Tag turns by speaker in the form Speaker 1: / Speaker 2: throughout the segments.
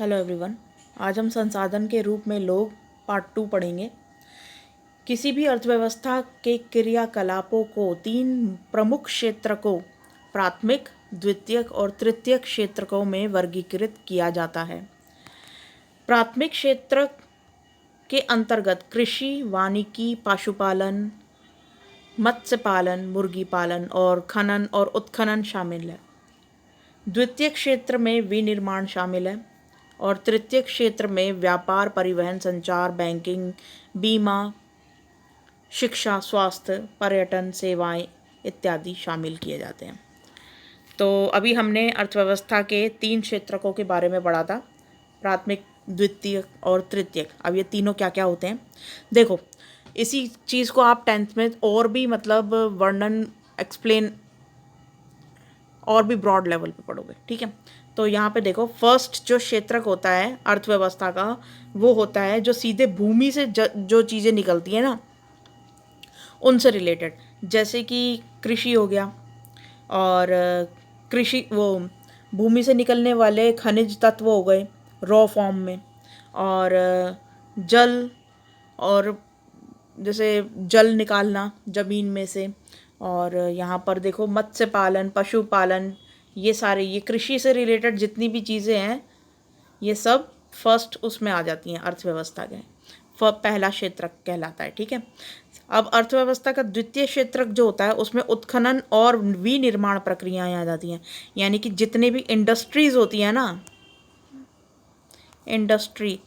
Speaker 1: Hello everyone. आज हम संसाधन के रूप में लोग पार्ट 2 पढ़ेंगे। किसी भी अर्थव्यवस्था के क्रियाकलापों को 3 प्रमुख क्षेत्रकों प्राथमिक, द्वितीयक और तृतीयक क्षेत्रकों में वर्गीकृत किया जाता है। प्राथमिक क्षेत्र के अंतर्गत कृषि, वानिकी, पशुपालन, मत्स्य पालन, मुर्गी पालन और खनन और उत्खनन शामिल है। द्वितीय क्षेत्र में विनिर्माण शामिल है और तृतीय क्षेत्र में व्यापार, परिवहन, संचार, बैंकिंग, बीमा, शिक्षा, स्वास्थ्य, पर्यटन सेवाएं इत्यादि शामिल किए जाते हैं। तो अभी हमने अर्थव्यवस्था के 3 क्षेत्रकों के बारे में पढ़ा था, प्राथमिक, द्वितीयक और तृतीयक। अब ये तीनों क्या क्या होते हैं देखो। इसी चीज़ को आप 10th में और भी मतलब वर्णन, एक्सप्लेन और भी ब्रॉड लेवल पे पढ़ोगे, ठीक है। तो यहाँ पे देखो, फर्स्ट जो क्षेत्रक होता है अर्थव्यवस्था का, वो होता है जो सीधे भूमि से जो चीज़ें निकलती हैं ना, उनसे रिलेटेड, जैसे कि कृषि हो गया। और कृषि वो भूमि से निकलने वाले खनिज तत्व हो गए रॉ फॉर्म में, और जल, और जैसे जल निकालना ज़मीन में से। और यहाँ पर देखो मत्स्य पालन, पशुपालन, ये सारे, ये कृषि से रिलेटेड जितनी भी चीज़ें हैं ये सब फर्स्ट उसमें आ जाती हैं अर्थव्यवस्था के। पहला क्षेत्र कहलाता है, ठीक है। अब अर्थव्यवस्था का द्वितीय क्षेत्र जो होता है उसमें उत्खनन और विनिर्माण प्रक्रियाएं आ जाती हैं। यानी कि जितने भी इंडस्ट्रीज होती हैं ना, इंडस्ट्री,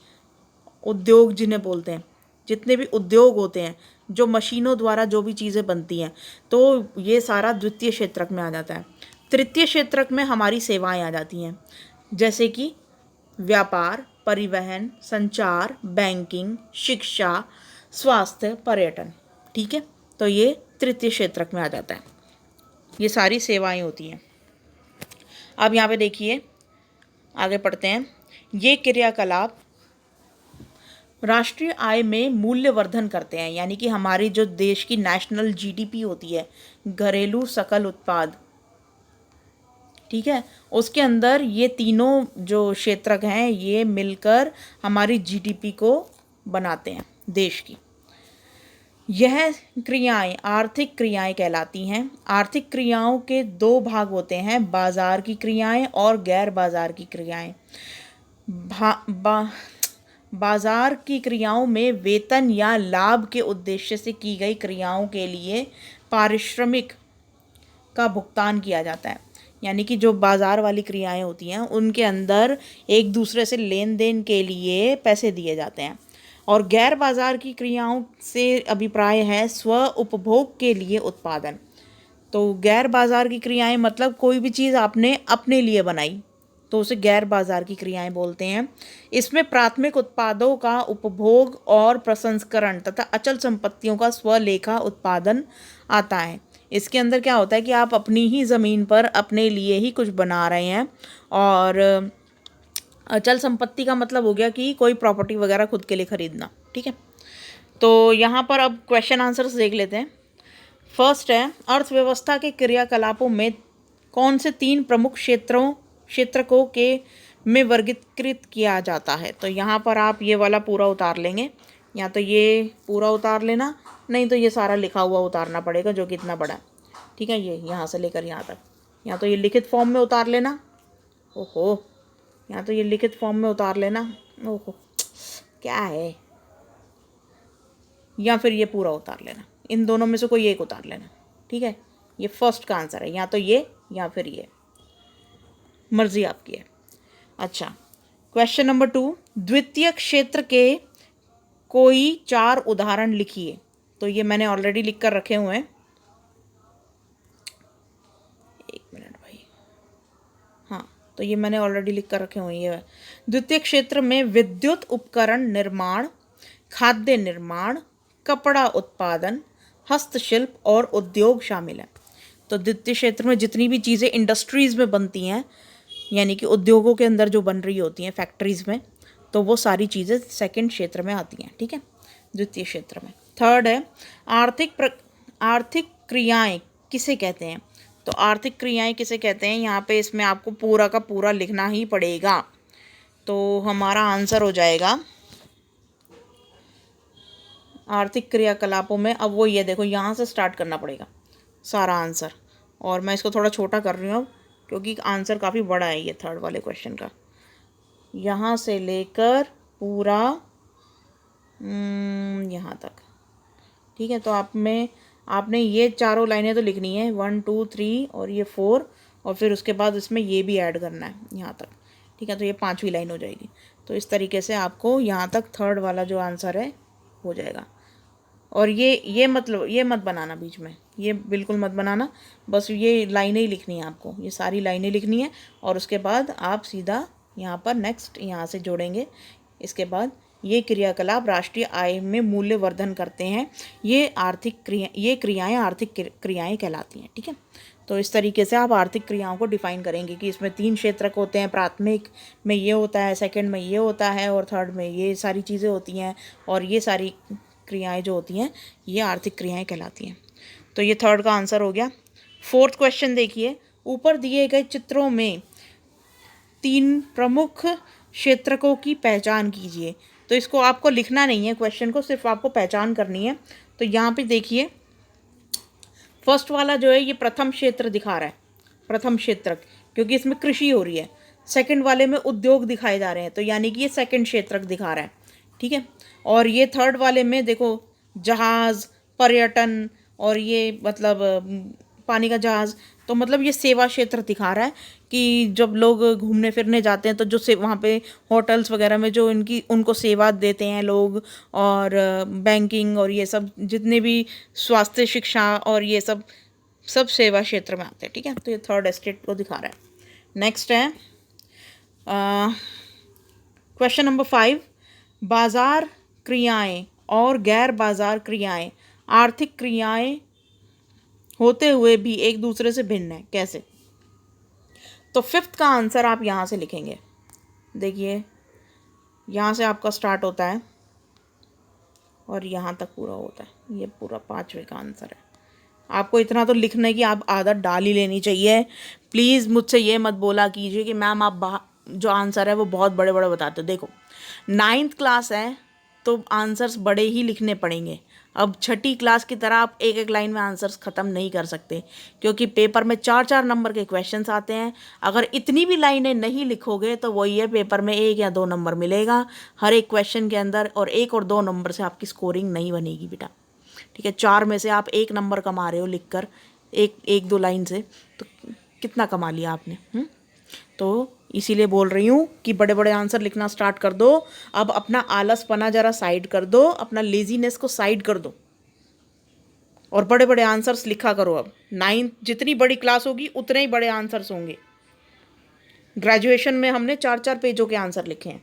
Speaker 1: उद्योग जिन्हें बोलते हैं, जितने भी उद्योग होते हैं, जो मशीनों द्वारा जो भी चीज़ें बनती हैं, तो ये सारा द्वितीय क्षेत्रक में आ जाता है। तृतीय क्षेत्रक में हमारी सेवाएं आ जाती हैं, जैसे कि व्यापार, परिवहन, संचार, बैंकिंग, शिक्षा, स्वास्थ्य, पर्यटन, ठीक है। तो ये तृतीय क्षेत्रक में आ जाता है, ये सारी सेवाएं होती हैं। अब यहाँ पे देखिए, आगे पढ़ते हैं। ये क्रियाकलाप राष्ट्रीय आय में मूल्यवर्धन करते हैं, यानी कि हमारी जो देश की नेशनल जीडीपी होती है, घरेलू सकल उत्पाद, ठीक है, उसके अंदर ये तीनों जो क्षेत्रक हैं ये मिलकर हमारी जीडीपी को बनाते हैं देश की। यह क्रियाएं आर्थिक क्रियाएं कहलाती हैं। आर्थिक क्रियाओं के 2 भाग होते हैं, बाजार की क्रियाएं और गैर बाजार की क्रियाएं। बाजार की क्रियाओं में वेतन या लाभ के उद्देश्य से की गई क्रियाओं के लिए पारिश्रमिक का भुगतान किया जाता है। यानी कि जो बाजार वाली क्रियाएं होती हैं उनके अंदर एक दूसरे से लेन देन के लिए पैसे दिए जाते हैं। और गैर बाजार की क्रियाओं से अभिप्राय है स्व उपभोग के लिए उत्पादन। तो गैर बाजार की क्रियाएं मतलब कोई भी चीज़ आपने अपने लिए बनाई तो उसे गैर बाजार की क्रियाएं बोलते हैं। इसमें प्राथमिक उत्पादों का उपभोग और प्रसंस्करण तथा अचल संपत्तियों का स्वलेखा उत्पादन आता है। इसके अंदर क्या होता है कि आप अपनी ही ज़मीन पर अपने लिए ही कुछ बना रहे हैं। और अचल संपत्ति का मतलब हो गया कि कोई प्रॉपर्टी वगैरह खुद के लिए खरीदना, ठीक है। तो यहाँ पर अब क्वेश्चन आंसर्स देख लेते हैं। फर्स्ट है, अर्थव्यवस्था के क्रियाकलापों में कौन से 3 प्रमुख क्षेत्रकों के में वर्गीकृत किया जाता है। तो यहाँ पर आप ये वाला पूरा उतार लेंगे, या तो ये पूरा उतार लेना, नहीं तो ये सारा लिखा हुआ उतारना पड़ेगा जो कि इतना बड़ा, ठीक है। ये यहाँ से लेकर यहाँ तक, या तो ये लिखित फॉर्म में उतार लेना, ओहो, या तो ये लिखित फॉर्म में उतार लेना, ओहो क्या है, या फिर ये पूरा उतार लेना। इन दोनों में से कोई एक उतार लेना, ठीक है। ये फर्स्ट का आंसर है, या तो ये या फिर ये, मर्जी आपकी है। अच्छा, क्वेश्चन नंबर 2, द्वितीय क्षेत्र के कोई 4 उदाहरण लिखिए। तो ये मैंने ऑलरेडी लिख कर रखे हुए हैं, एक मिनट भाई, हाँ, तो ये मैंने ऑलरेडी लिख कर रखे हुए हैं। ये द्वितीय क्षेत्र में विद्युत उपकरण निर्माण, खाद्य निर्माण, कपड़ा उत्पादन, हस्तशिल्प और उद्योग शामिल है। तो द्वितीय क्षेत्र में जितनी भी चीज़ें इंडस्ट्रीज़ में बनती हैं, यानी कि उद्योगों के अंदर जो बन रही होती हैं फैक्ट्रीज़ में, तो वो सारी चीज़ें सेकंड क्षेत्र में आती हैं, ठीक है, द्वितीय क्षेत्र में। थर्ड है, आर्थिक क्रियाएं किसे कहते हैं। तो आर्थिक क्रियाएं किसे कहते हैं, यहाँ पे इसमें आपको पूरा का पूरा लिखना ही पड़ेगा। तो हमारा आंसर हो जाएगा आर्थिक क्रियाकलापों में। अब वो ये देखो, यहाँ से स्टार्ट करना पड़ेगा सारा आंसर, और मैं इसको थोड़ा छोटा कर रही हूँ अब, क्योंकि आंसर काफ़ी बड़ा है ये थर्ड वाले क्वेश्चन का। यहाँ से लेकर पूरा यहाँ तक, ठीक है। तो आपने ये चारों लाइनें तो लिखनी है, 1 2 3 और ये 4, और फिर उसके बाद इसमें ये भी ऐड करना है यहाँ तक, ठीक है। तो ये 5वीं लाइन हो जाएगी। तो इस तरीके से आपको यहाँ तक थर्ड वाला जो आंसर है हो जाएगा। और ये मतलब ये मत बनाना बीच में, ये बिल्कुल मत बनाना, बस ये लाइनें ही लिखनी है आपको, ये सारी लाइनें लिखनी है। और उसके बाद आप सीधा यहाँ पर नेक्स्ट यहाँ से जोड़ेंगे। इसके बाद ये क्रियाकलाप राष्ट्रीय आय में मूल्य वर्धन करते हैं, ये क्रियाएं आर्थिक क्रियाएं कहलाती हैं, ठीक है। तो इस तरीके से आप आर्थिक क्रियाओं को डिफाइन करेंगे कि इसमें 3 क्षेत्रक होते हैं, प्राथमिक में ये होता है, सेकंड में ये होता है, और थर्ड में ये सारी चीज़ें होती हैं, और ये सारी क्रियाएं जो होती हैं ये आर्थिक क्रियाएं कहलाती हैं। तो ये थर्ड का आंसर हो गया। फोर्थ क्वेश्चन देखिए, ऊपर दिए गए चित्रों में 3 प्रमुख क्षेत्रकों की पहचान कीजिए। तो इसको आपको लिखना नहीं है क्वेश्चन को, सिर्फ आपको पहचान करनी है। तो यहाँ पे देखिए, फर्स्ट वाला जो है ये प्रथम क्षेत्र दिखा रहा है, प्रथम क्षेत्रक, क्योंकि इसमें कृषि हो रही है। सेकंड वाले में उद्योग दिखाए जा रहे हैं, तो यानी कि ये सेकंड क्षेत्रक दिखा रहा है, ठीक है। और ये थर्ड वाले में देखो, जहाज, पर्यटन, और ये मतलब पानी का जहाज, तो मतलब ये सेवा क्षेत्र दिखा रहा है कि जब लोग घूमने फिरने जाते हैं तो जो से वहाँ पे होटल्स वगैरह में जो उनको सेवा देते हैं लोग, और बैंकिंग और ये सब जितने भी स्वास्थ्य शिक्षा और ये सब सेवा क्षेत्र में आते हैं, ठीक है। तो ये थर्ड एस्टेट को दिखा रहा है। नेक्स्ट है क्वेश्चन नंबर 5, बाजार क्रियाएं और गैर बाजार क्रियाएं आर्थिक क्रियाएं होते हुए भी एक दूसरे से भिन्न है, कैसे? तो फिफ्थ का आंसर आप यहाँ से लिखेंगे। देखिए, यहाँ से आपका स्टार्ट होता है और यहाँ तक पूरा होता है, ये पूरा 5वें का आंसर है। आपको इतना तो लिखने की आप आदत डाल ही लेनी चाहिए। प्लीज़ मुझसे ये मत बोला कीजिए कि मैम आप जो आंसर है वो बहुत बड़े बड़े बताते हो। देखो, 9th क्लास है तो आंसर्स बड़े ही लिखने पड़ेंगे। अब 6ठी क्लास की तरह आप एक एक लाइन में आंसर्स ख़त्म नहीं कर सकते, क्योंकि पेपर में 4-4 नंबर के क्वेश्चंस आते हैं। अगर इतनी भी लाइनें नहीं लिखोगे तो वही है, पेपर में 1 या 2 नंबर मिलेगा हर एक क्वेश्चन के अंदर, और 1 और 2 नंबर से आपकी स्कोरिंग नहीं बनेगी बेटा, ठीक है। 4 में से आप 1 नंबर कमा रहे हो लिखकर, एक 2 लाइन से, तो कितना कमा लिया आपने? तो इसीलिए बोल रही हूँ कि बड़े बड़े आंसर लिखना स्टार्ट कर दो। अब अपना आलसपना जरा साइड कर दो, अपना लेजीनेस को साइड कर दो, और बड़े बड़े आंसर्स लिखा करो। अब 9th जितनी बड़ी क्लास होगी उतने ही बड़े आंसर्स होंगे। ग्रेजुएशन में हमने 4-4 पेजों के आंसर लिखे हैं।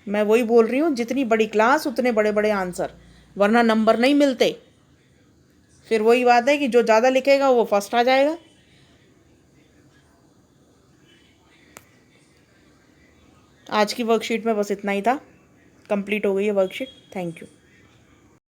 Speaker 1: मैं वही बोल रही हूँ, जितनी बड़ी क्लास उतने बड़े बड़े आंसर, वरना नंबर नहीं मिलते। फिर वही बात है कि जो ज़्यादा लिखेगा वो फर्स्ट आ जाएगा। आज की वर्कशीट में बस इतना ही था, कंप्लीट हो गई है वर्कशीट। Thank you.